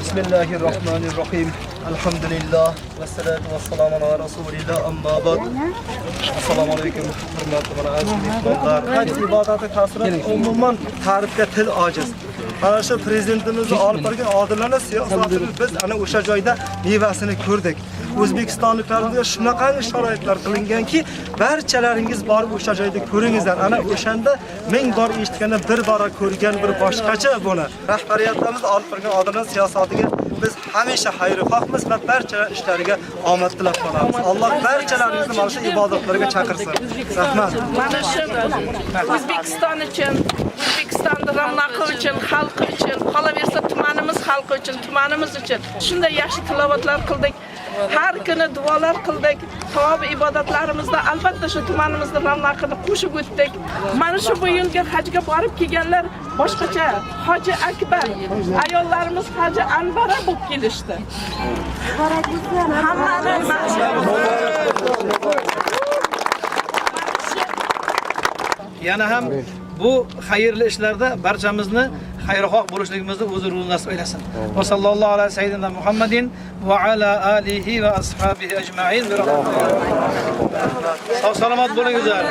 Bismillahirrahmanirrahim. Elhamdülillah ve salatu ve selamu ala Resulillah amma ba'd. Assalamu alaikum hurmatli mehmonlar. Hac ibadati tasirati umuman ta'rifga til ojiz. Mana shu prezidentimizni olib borgan odillarning siyosatini biz ana o'sha joyda mevasini ko'rdik. O'zbekistonliklarga shunaqa sharoitlar qilinganki, barchalaringiz borib o'sha joyda ko'ringizlar. Ana o'shanda ming bor eshitganda bir bora ko'rgan bir boshqacha buni. Rahbariyatimiz olib borgan odillar siyosatiga biz hamisha xayrixohmiz va barcha ishlariga omad tilab qolamiz. Alloh barchalaringizni mana shu ibodatlarga chaqirsin. Rahmat. Mana shu O'zbekiston uchun, O'zbekistonning ravnaqi uchun, xalqi uchun, qolaversa tumanimiz xalqi uchun, tumanimiz uchun shunday yaxshi tilovatlar qildik. Har kuni duolar qildik. Savob ibodatlarimizda albatta shu tumanimizning ravnaqini qo'shib o'tdik. Mana shu bu yilga hajga borib kelganlar boshqacha Hoji Akbar, ayollarimiz Hoji Anbara bo'lib kelishdi. Yana ham bu xayrli ishlarda barchamizni xayrixoh bo'lishligimizni o'zi nasib aylasin. Va sallallohu alayhi sayyidina Muhammadin va ala alihi va ashabihi ajma'in. Sog' salomat bo'lingizlar.